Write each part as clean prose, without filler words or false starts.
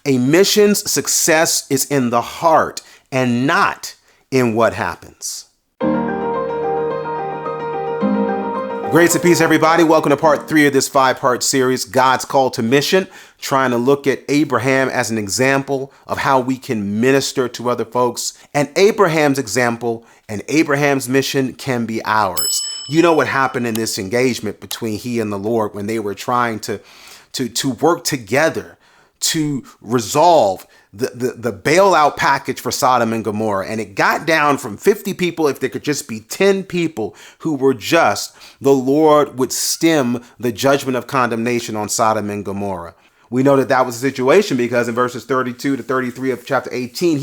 A mission's success is in the heart and not in what happens. Grace and peace, everybody. Welcome to part 3 of this 5-part series, God's Call to Mission, trying to look at Abraham as an example of how we can minister to other folks. And Abraham's example and Abraham's mission can be ours. You know what happened in this engagement between he and the Lord when they were trying to work together to resolve the bailout package for Sodom and Gomorrah. And it got down from 50 people. If there could just be 10 people who were just, the Lord would stem the judgment of condemnation on Sodom and Gomorrah. We know that was the situation because in verses 32 to 33 of chapter 18,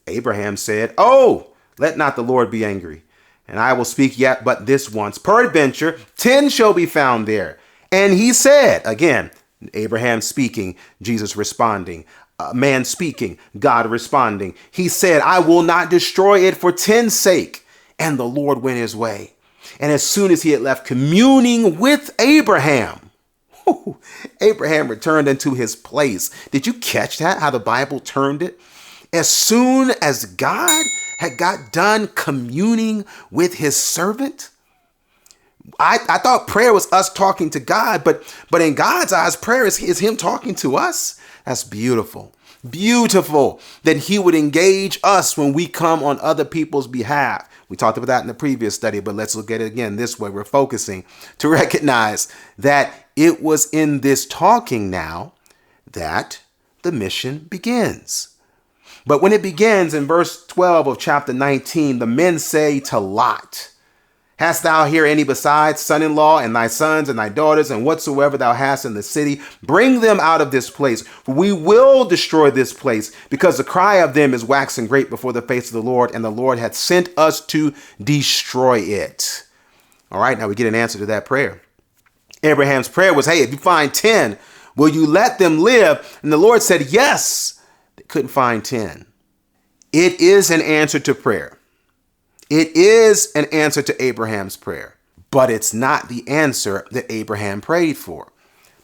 Abraham said, "Oh, let not the Lord be angry, and I will speak yet but this once. Peradventure, 10 shall be found there." And he said, again, Abraham speaking, Jesus responding, man speaking, God responding. He said, "I will not destroy it for 10's sake." And the Lord went his way. And as soon as he had left communing with Abraham, Abraham returned into his place. Did you catch that? How the Bible turned it? As soon as God had got done communing with his servant, I thought prayer was us talking to God, but in God's eyes, prayer is him talking to us. That's beautiful. Beautiful that he would engage us when we come on other people's behalf. We talked about that in the previous study, but let's look at it again this way. We're focusing to recognize that it was in this talking now that the mission begins. But when it begins in verse 12 of chapter 19, the men say to Lot, "Hast thou here any besides son-in-law and thy sons and thy daughters and whatsoever thou hast in the city? Bring them out of this place, for we will destroy this place, because the cry of them is waxing great before the face of the Lord, and the Lord hath sent us to destroy it." All right, now we get an answer to that prayer. Abraham's prayer was, hey, if you find 10, will you let them live? And the Lord said, yes. They couldn't find 10. It is an answer to prayer. It is an answer to Abraham's prayer, but it's not the answer that Abraham prayed for.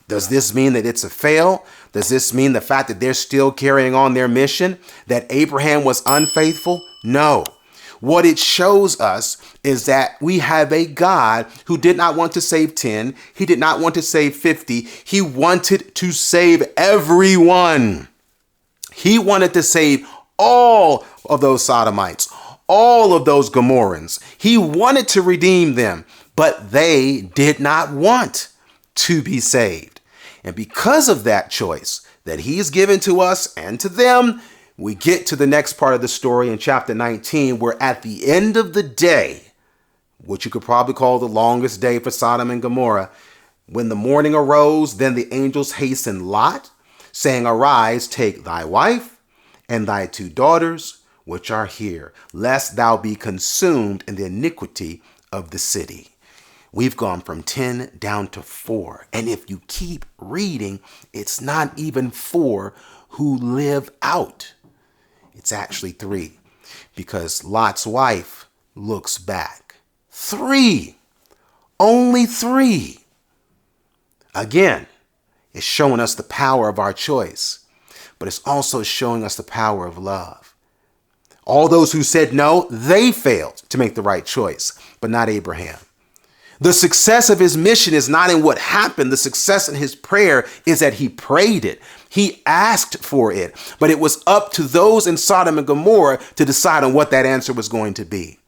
Does this mean that it's a fail? Does this mean the fact that they're still carrying on their mission, that Abraham was unfaithful? No. What it shows us is that we have a God who did not want to save 10. He did not want to save 50. He wanted to save everyone. He wanted to save all of those Sodomites, all of those Gomorrans. He wanted to redeem them, but they did not want to be saved. And because of that choice that he's given to us and to them, we get to the next part of the story in chapter 19, where at the end of the day, which you could probably call the longest day for Sodom and Gomorrah, when the morning arose, then the angels hastened Lot, saying, "Arise, take thy wife and thy 2 daughters, which are here, lest thou be consumed in the iniquity of the city." We've gone from 10 down to 4. And if you keep reading, it's not even 4 who live out. It's actually 3, because Lot's wife looks back. 3, only 3. Again, it's showing us the power of our choice, but it's also showing us the power of love. All those who said no, they failed to make the right choice, but not Abraham. The success of his mission is not in what happened. The success in his prayer is that he prayed it. He asked for it, but it was up to those in Sodom and Gomorrah to decide on what that answer was going to be.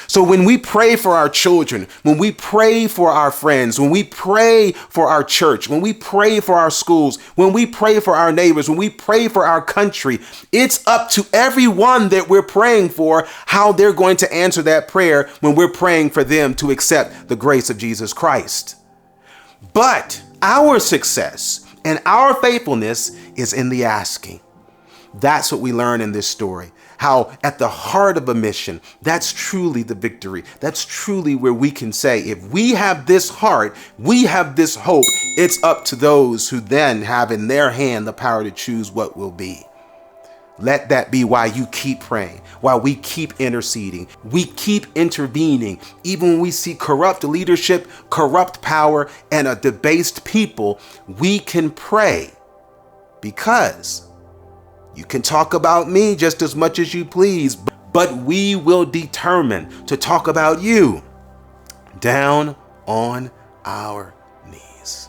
So when we pray for our children, when we pray for our friends, when we pray for our church, when we pray for our schools, when we pray for our neighbors, when we pray for our country, it's up to everyone that we're praying for how they're going to answer that prayer when we're praying for them to accept the grace of Jesus Christ. But our success and our faithfulness is in the asking. That's what we learn in this story. How at the heart of a mission, that's truly the victory. That's truly where we can say, if we have this heart, we have this hope, it's up to those who then have in their hand the power to choose what will be. Let that be why you keep praying, why we keep interceding, we keep intervening. Even when we see corrupt leadership, corrupt power, and a debased people, we can pray because you can talk about me just as much as you please, but we will determine to talk about you down on our knees.